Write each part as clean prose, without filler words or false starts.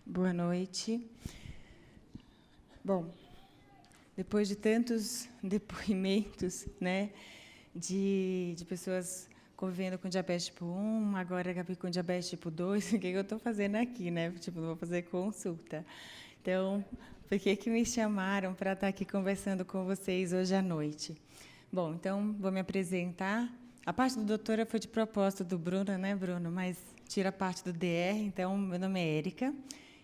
Boa noite. Bom, depois de tantos depoimentos, né, de pessoas convivendo com diabetes tipo 1, agora com diabetes tipo 2, o que eu estou fazendo aqui, né? Tipo, não vou fazer consulta. Então, por que me chamaram para estar aqui conversando com vocês hoje à noite? Bom, então, vou me apresentar. A parte do doutora foi de propósito do Bruno, né, Bruno? Mas tira a parte do DR. Então, meu nome é Érica,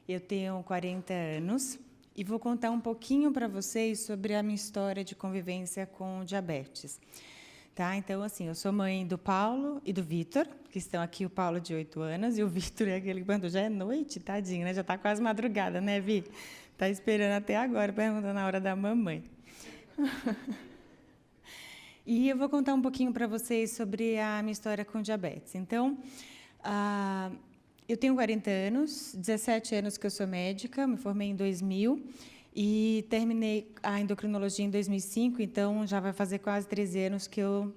eu tenho 40 anos e vou contar um pouquinho para vocês sobre a minha história de convivência com diabetes. Tá? Então, assim, eu sou mãe do Paulo e do Vitor, que estão aqui, o Paulo de 8 anos, e o Vitor é aquele que já é noite, tadinho, né? Já está quase madrugada, né, Vi? Está esperando até agora, perguntando a hora da mamãe. E eu vou contar um pouquinho para vocês sobre a minha história com diabetes. Então, eu tenho 40 anos, 17 anos que eu sou médica, me formei em 2000 e terminei a endocrinologia em 2005, então já vai fazer quase 13 anos que eu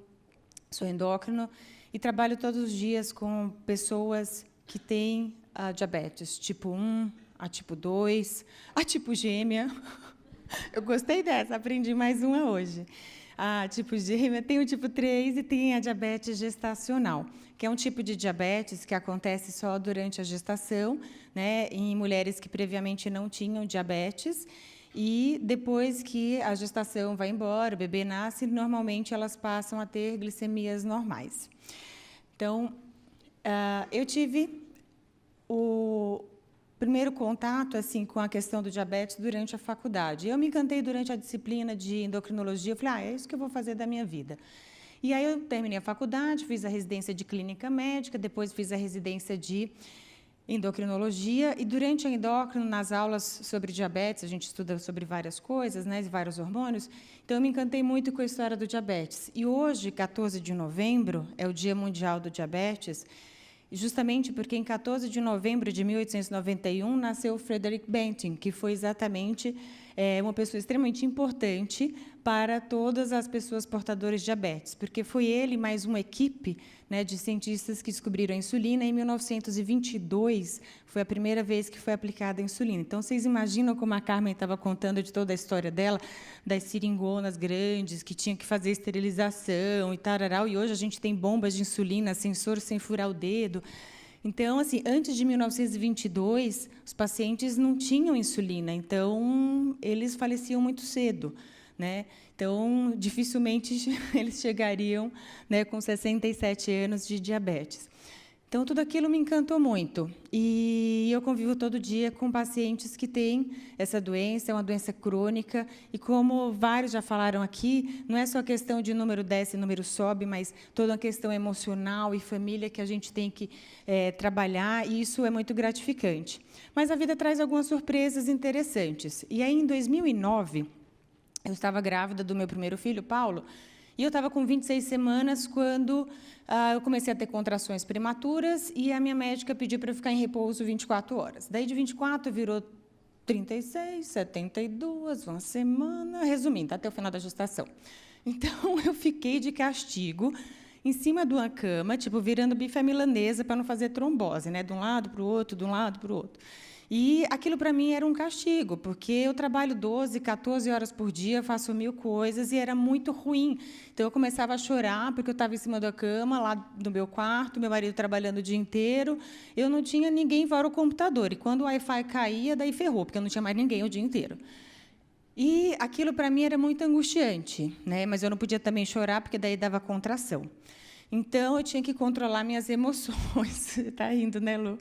sou endócrino e trabalho todos os dias com pessoas que têm diabetes tipo 1, a tipo 2, a tipo gêmea. Eu gostei dessa, aprendi mais uma hoje. A tipo gêmea, tem o tipo 3 e tem a diabetes gestacional, que é um tipo de diabetes que acontece só durante a gestação, né, em mulheres que previamente não tinham diabetes, e depois que a gestação vai embora, o bebê nasce, normalmente elas passam a ter glicemias normais. Então, eu tive o primeiro contato assim com a questão do diabetes durante a faculdade. Eu me encantei durante a disciplina de endocrinologia, eu falei, é isso que eu vou fazer da minha vida. E aí eu terminei a faculdade, fiz a residência de clínica médica, depois fiz a residência de endocrinologia, e durante a endócrino, nas aulas sobre diabetes, a gente estuda sobre várias coisas, né, vários hormônios, então eu me encantei muito com a história do diabetes. E hoje, 14 de novembro, é o Dia Mundial do Diabetes, justamente porque em 14 de novembro de 1891 nasceu Frederick Banting, que foi exatamente uma pessoa extremamente importante para todas as pessoas portadoras de diabetes, porque foi ele mais uma equipe, né, de cientistas que descobriram a insulina. Em 1922 foi a primeira vez que foi aplicada a insulina. Então, vocês imaginam como a Carmen estava contando de toda a história dela, das seringonas grandes, que tinha que fazer esterilização e tararau, e hoje a gente tem bombas de insulina, sensor sem furar o dedo. Então, assim, antes de 1922, os pacientes não tinham insulina, então eles faleciam muito cedo, né? Então, dificilmente eles chegariam, né, com 67 anos de diabetes. Então, tudo aquilo me encantou muito. E eu convivo todo dia com pacientes que têm essa doença, é uma doença crônica, e como vários já falaram aqui, não é só questão de número desce, número sobe, mas toda uma questão emocional e família que a gente tem que trabalhar, e isso é muito gratificante. Mas a vida traz algumas surpresas interessantes. E aí, em 2009, eu estava grávida do meu primeiro filho, Paulo, e eu estava com 26 semanas quando eu comecei a ter contrações prematuras e a minha médica pediu para eu ficar em repouso 24 horas. Daí, de 24, virou 36, 72, uma semana, resumindo, até o final da gestação. Então, eu fiquei de castigo em cima de uma cama, tipo, virando bife à milanesa para não fazer trombose, né? De um lado para o outro, de um lado para o outro. E aquilo, para mim, era um castigo, porque eu trabalho 12, 14 horas por dia, faço 1000 coisas, e era muito ruim. Então, eu começava a chorar, porque eu estava em cima da cama, lá no meu quarto, meu marido trabalhando o dia inteiro, eu não tinha ninguém fora o computador. E quando o Wi-Fi caía, daí ferrou, porque eu não tinha mais ninguém o dia inteiro. E aquilo, para mim, era muito angustiante, né? Mas eu não podia também chorar, porque daí dava contração. Então, eu tinha que controlar minhas emoções. Está rindo, né, Lu?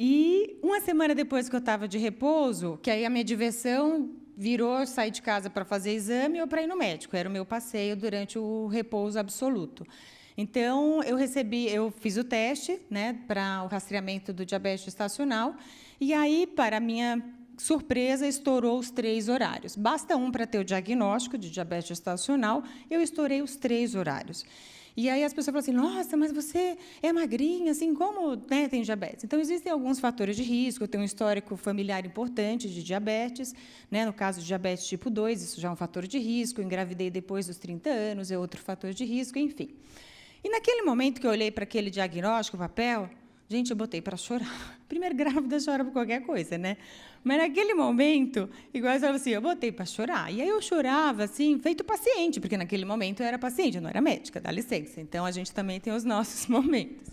E uma semana depois que eu estava de repouso, que aí a minha diversão virou sair de casa para fazer exame ou para ir no médico. Era o meu passeio durante o repouso absoluto. Então, eu fiz o teste, né, para o rastreamento do diabetes gestacional, e aí, para minha surpresa, estourou os 3 horários. Basta um para ter o diagnóstico de diabetes gestacional, eu estourei os 3 horários. E aí as pessoas falam assim, nossa, mas você é magrinha, assim, como, né, tem diabetes? Então, existem alguns fatores de risco, eu tenho um histórico familiar importante de diabetes, né, no caso de diabetes tipo 2, isso já é um fator de risco, eu engravidei depois dos 30 anos, é outro fator de risco, enfim. E naquele momento que eu olhei para aquele diagnóstico, o papel, Gente, eu botei para chorar. Primeiro, grávida chora por qualquer coisa, né? Mas naquele momento, igual eu falava assim, eu botei para chorar. E aí eu chorava, assim, feito paciente, porque naquele momento eu era paciente, eu não era médica, dá licença. Então, a gente também tem os nossos momentos.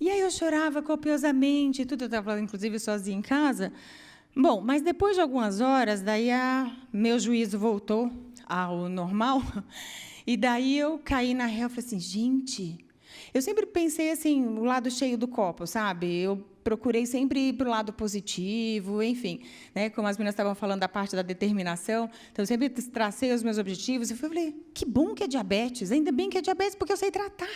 E aí eu chorava copiosamente, tudo. Eu estava, inclusive, sozinha em casa. Bom, mas depois de algumas horas, daí meu juízo voltou ao normal. E daí eu caí na real e falei assim, gente... Eu sempre pensei assim, o lado cheio do copo, sabe? Eu procurei sempre ir para o lado positivo, enfim, né? Como as meninas estavam falando da parte da determinação, então eu sempre tracei os meus objetivos. Eu falei, que bom que é diabetes, ainda bem que é diabetes, porque eu sei tratar.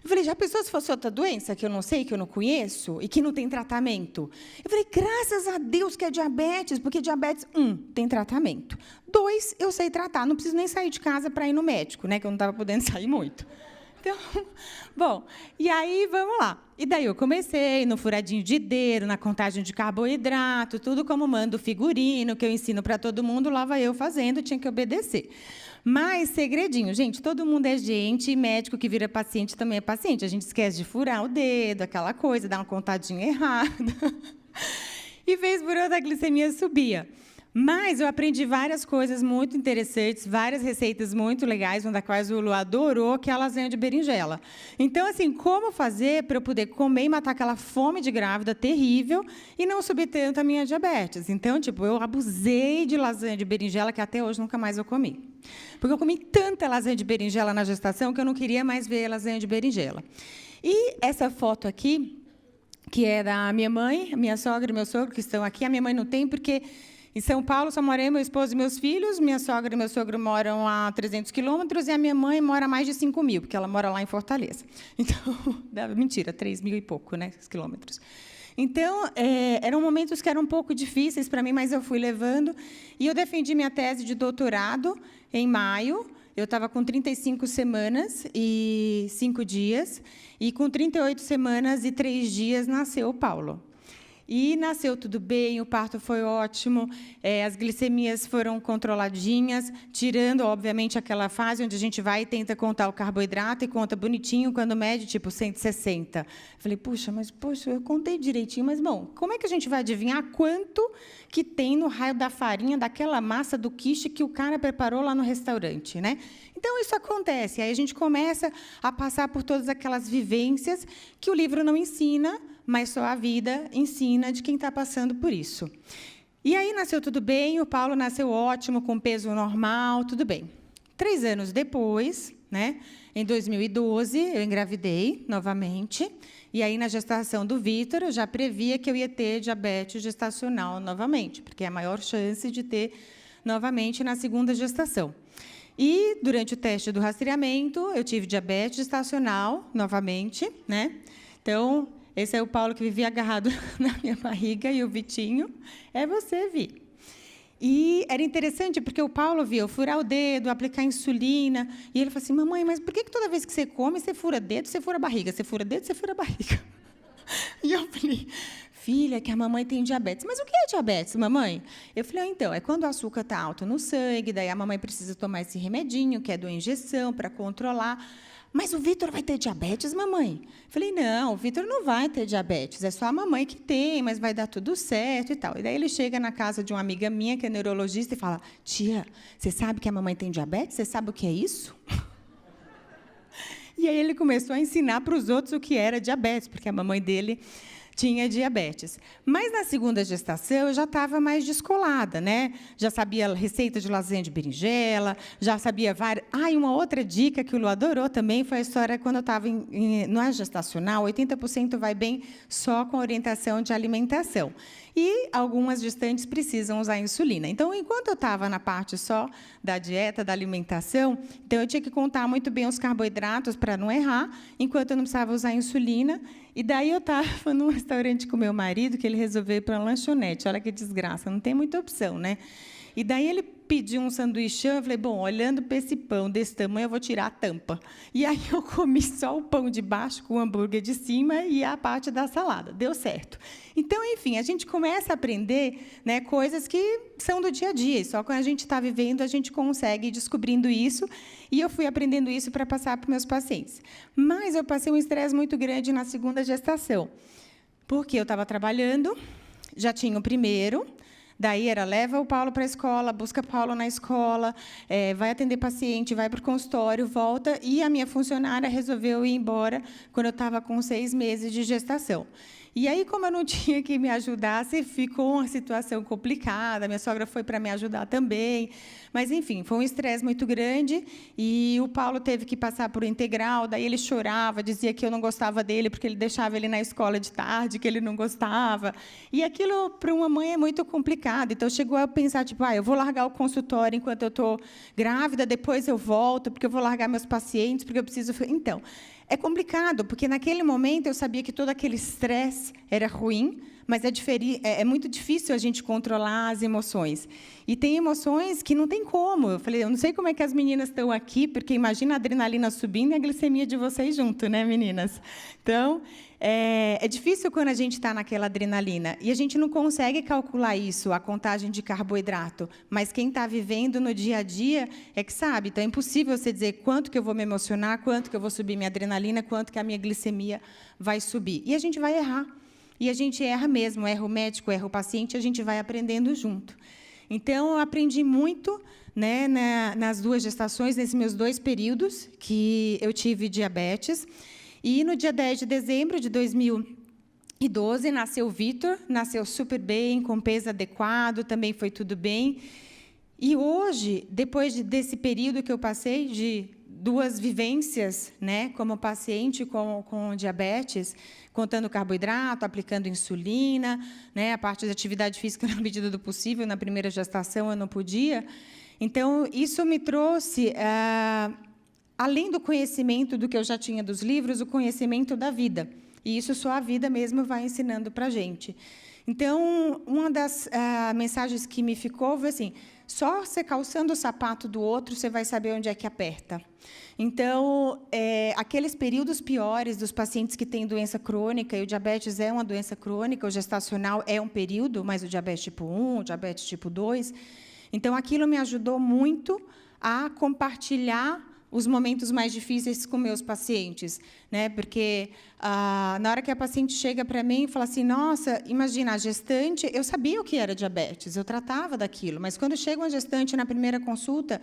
Eu falei, já pensou se fosse outra doença que eu não sei, que eu não conheço e que não tem tratamento? Eu falei, graças a Deus que é diabetes, porque diabetes, tem tratamento. 2, eu sei tratar, não preciso nem sair de casa para ir no médico, né? Que eu não estava podendo sair muito. Então, bom, e aí, vamos lá. E daí eu comecei no furadinho de dedo, na contagem de carboidrato, tudo como manda o figurino, que eu ensino para todo mundo, lá vai eu fazendo, tinha que obedecer. Mas, segredinho, gente, todo mundo é gente, e médico que vira paciente também é paciente. A gente esquece de furar o dedo, aquela coisa, dar uma contadinha errada. E vez por outra, a glicemia subia. Mas eu aprendi várias coisas muito interessantes, várias receitas muito legais, uma das quais o Lu adorou, que é a lasanha de berinjela. Então, assim, como fazer para eu poder comer e matar aquela fome de grávida terrível e não subir tanto a minha diabetes? Então, tipo, eu abusei de lasanha de berinjela, que até hoje nunca mais eu comi. Porque eu comi tanta lasanha de berinjela na gestação que eu não queria mais ver lasanha de berinjela. E essa foto aqui, que é da minha mãe, minha sogra e meu sogro, que estão aqui, a minha mãe não tem, porque... Em São Paulo, só morei meu esposo e meus filhos. Minha sogra e meu sogro moram a 300 quilômetros e a minha mãe mora a mais de 5.000, porque ela mora lá em Fortaleza. Então, mentira, 3.000 e pouco, né, quilômetros. Então, eram momentos que eram um pouco difíceis para mim, mas eu fui levando. E eu defendi minha tese de doutorado em maio. Eu estava com 35 semanas e 5 dias. E com 38 semanas e 3 dias nasceu o Paulo. E nasceu tudo bem, o parto foi ótimo, as glicemias foram controladinhas, tirando, obviamente, aquela fase onde a gente vai e tenta contar o carboidrato e conta bonitinho, quando mede, tipo, 160. Falei, puxa, eu contei direitinho, mas, bom, como é que a gente vai adivinhar quanto que tem no raio da farinha, daquela massa do quiche que o cara preparou lá no restaurante, né? Então, isso acontece. Aí a gente começa a passar por todas aquelas vivências que o livro não ensina, mas só a vida ensina de quem está passando por isso. E aí nasceu tudo bem, o Paulo nasceu ótimo, com peso normal, tudo bem. 3 anos depois, né, em 2012, eu engravidei novamente, e aí, na gestação do Vitor, eu já previa que eu ia ter diabetes gestacional novamente, porque é a maior chance de ter novamente na segunda gestação. E, durante o teste do rastreamento, eu tive diabetes gestacional novamente, né? Então, esse é o Paulo que vivia agarrado na minha barriga, e o Vitinho é você, Vi. E era interessante, porque o Paulo via eu furar o dedo, aplicar insulina, e ele falou assim, mamãe, mas por que toda vez que você come, você fura dedo, você fura barriga? Você fura dedo, você fura barriga. E eu falei, filha, que a mamãe tem diabetes. Mas o que é diabetes, mamãe? Eu falei, então, é quando o açúcar está alto no sangue, daí a mamãe precisa tomar esse remedinho, que é da injeção, para controlar. Mas o Vitor vai ter diabetes, mamãe? Eu falei, não, o Vitor não vai ter diabetes, é só a mamãe que tem, mas vai dar tudo certo e tal. E daí ele chega na casa de uma amiga minha, que é neurologista, e fala, tia, você sabe que a mamãe tem diabetes? Você sabe o que é isso? E aí ele começou a ensinar para os outros o que era diabetes, porque a mamãe dele tinha diabetes. Mas, na segunda gestação, eu já estava mais descolada, né? Já sabia a receita de lasanha de berinjela, já sabia várias... E uma outra dica que o Lu adorou também foi a história quando eu estava na gestacional, 80% vai bem só com orientação de alimentação. E algumas gestantes precisam usar insulina. Então, enquanto eu estava na parte só da dieta, da alimentação, então eu tinha que contar muito bem os carboidratos para não errar, enquanto eu não precisava usar insulina. E daí eu estava num restaurante com meu marido, que ele resolveu ir para uma lanchonete. Olha que desgraça, não tem muita opção, né? E daí ele pedi um sanduichão, eu falei, bom, olhando para esse pão desse tamanho, eu vou tirar a tampa. E aí eu comi só o pão de baixo com o hambúrguer de cima e a parte da salada. Deu certo. Então, enfim, a gente começa a aprender, né, coisas que são do dia a dia. E só quando a gente está vivendo, a gente consegue ir descobrindo isso. E eu fui aprendendo isso para passar para os meus pacientes. Mas eu passei um estresse muito grande na segunda gestação. Porque eu estava trabalhando, já tinha o primeiro, daí era leva o Paulo para a escola, busca o Paulo na escola, vai atender paciente, vai para o consultório, volta, e a minha funcionária resolveu ir embora quando eu estava com 6 meses de gestação. E aí, como eu não tinha quem me ajudasse, ficou uma situação complicada. Minha sogra foi para me ajudar também. Mas, enfim, foi um estresse muito grande. E o Paulo teve que passar por integral. Daí ele chorava, dizia que eu não gostava dele, porque ele deixava ele na escola de tarde, que ele não gostava. E aquilo, para uma mãe, é muito complicado. Então, chegou a pensar, tipo, eu vou largar o consultório enquanto eu estou grávida, depois eu volto, porque eu vou largar meus pacientes, porque eu preciso... Então... É complicado, porque naquele momento eu sabia que todo aquele estresse era ruim, mas é muito difícil a gente controlar as emoções. E tem emoções que não tem como. Eu falei, eu não sei como é que as meninas estão aqui, porque imagina a adrenalina subindo e a glicemia de vocês junto, né, meninas? Então, é difícil quando a gente está naquela adrenalina. E a gente não consegue calcular isso, a contagem de carboidrato. Mas quem está vivendo no dia a dia é que sabe. Então, é impossível você dizer quanto que eu vou me emocionar, quanto que eu vou subir minha adrenalina, quanto que a minha glicemia vai subir. E a gente vai errar. E a gente erra mesmo, erra o médico, erra o paciente, a gente vai aprendendo junto. Então, eu aprendi muito, né, nas 2 gestações, nesses meus 2 períodos, que eu tive diabetes. E, no dia 10 de dezembro de 2012, nasceu o Vitor, nasceu super bem, com peso adequado, também foi tudo bem. E, hoje, depois desse período que eu passei, de 2 vivências, né, como paciente com diabetes, contando carboidrato, aplicando insulina, né, a parte da atividade física na medida do possível. Na primeira gestação eu não podia. Então, isso me trouxe, além do conhecimento do que eu já tinha dos livros, o conhecimento da vida. E isso só a vida mesmo vai ensinando para a gente. Então, uma das mensagens que me ficou foi assim, só você calçando o sapato do outro, você vai saber onde é que aperta. Então, aqueles períodos piores dos pacientes que têm doença crônica, e o diabetes é uma doença crônica, o gestacional é um período, mas o diabetes tipo 1, o diabetes tipo 2. Então, aquilo me ajudou muito a compartilhar os momentos mais difíceis com meus pacientes, né? Porque na hora que a paciente chega para mim e fala assim, nossa, imagina, a gestante, eu sabia o que era diabetes, eu tratava daquilo, mas quando chega uma gestante na primeira consulta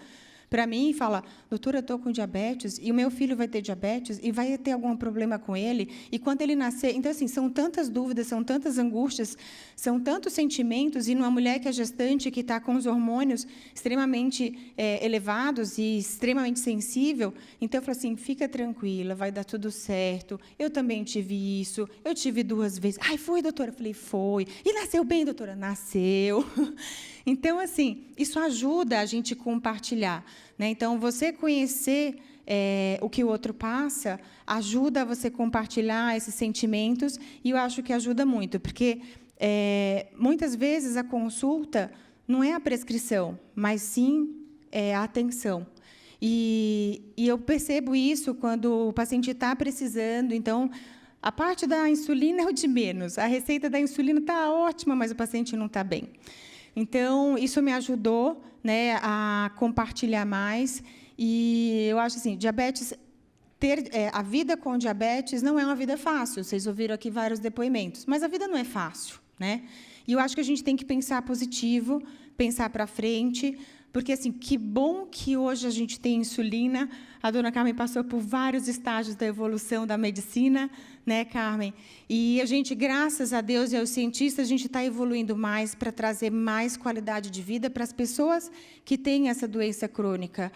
para mim e fala, doutora, eu estou com diabetes, e o meu filho vai ter diabetes, e vai ter algum problema com ele, e quando ele nascer... Então, assim, são tantas dúvidas, são tantas angústias, são tantos sentimentos, e numa mulher que é gestante, que está com os hormônios extremamente elevados e extremamente sensível, então, eu falo assim, fica tranquila, vai dar tudo certo, eu também tive isso, eu tive 2 vezes. Ai, foi, doutora? Eu falei, foi. E nasceu bem, doutora? Nasceu. Então, assim, isso ajuda a gente compartilhar, né? Então, você conhecer o que o outro passa ajuda a você compartilhar esses sentimentos, e eu acho que ajuda muito, porque muitas vezes a consulta não é a prescrição, mas sim a atenção. E eu percebo isso quando o paciente está precisando. Então, a parte da insulina é o de menos. A receita da insulina está ótima, mas o paciente não está bem. Então, isso me ajudou, né, a compartilhar mais. E eu acho assim, diabetes, a vida com diabetes não é uma vida fácil. Vocês ouviram aqui vários depoimentos, mas a vida não é fácil, né? E eu acho que a gente tem que pensar positivo, pensar para frente, porque assim, que bom que hoje a gente tem insulina. A dona Carmen passou por vários estágios da evolução da medicina, né, Carmen? E a gente, graças a Deus e aos cientistas, a gente está evoluindo mais para trazer mais qualidade de vida para as pessoas que têm essa doença crônica.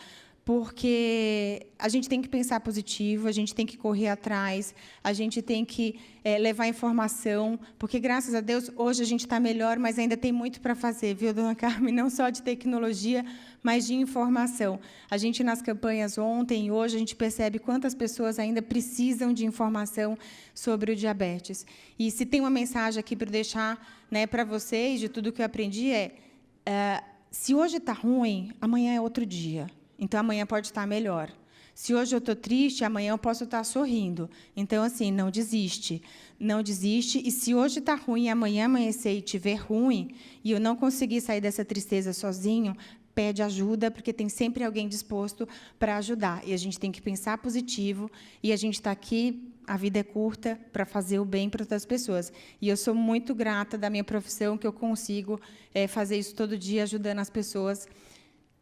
Porque a gente tem que pensar positivo, a gente tem que correr atrás, a gente tem que levar informação, porque, graças a Deus, hoje a gente está melhor, mas ainda tem muito para fazer, viu, dona Carmen? Não só de tecnologia, mas de informação. A gente, nas campanhas ontem e hoje, a gente percebe quantas pessoas ainda precisam de informação sobre o diabetes. E se tem uma mensagem aqui para deixar, né, para vocês, de tudo que eu aprendi, se hoje está ruim, amanhã é outro dia. Então, amanhã pode estar melhor. Se hoje eu estou triste, amanhã eu posso estar sorrindo. Então, assim, não desiste. Não desiste. E se hoje está ruim, amanhã amanhecer e estiver ruim, e eu não conseguir sair dessa tristeza sozinho, pede ajuda, porque tem sempre alguém disposto para ajudar. E a gente tem que pensar positivo, e a gente está aqui, a vida é curta, para fazer o bem para outras pessoas. E eu sou muito grata da minha profissão, que eu consigo fazer isso todo dia, ajudando as pessoas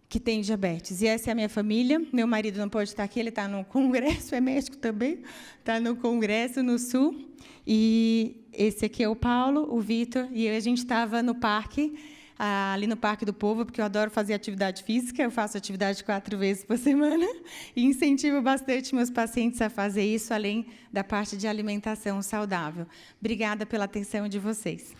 que têm diabetes. E essa é a minha família. Meu marido não pode estar aqui, ele está no congresso, é médico também, está no congresso no Sul. E esse aqui é o Paulo, o Vitor, e a gente estava no parque, ali no Parque do Povo, porque eu adoro fazer atividade física, eu faço atividade 4 vezes por semana, e incentivo bastante meus pacientes a fazer isso, além da parte de alimentação saudável. Obrigada pela atenção de vocês.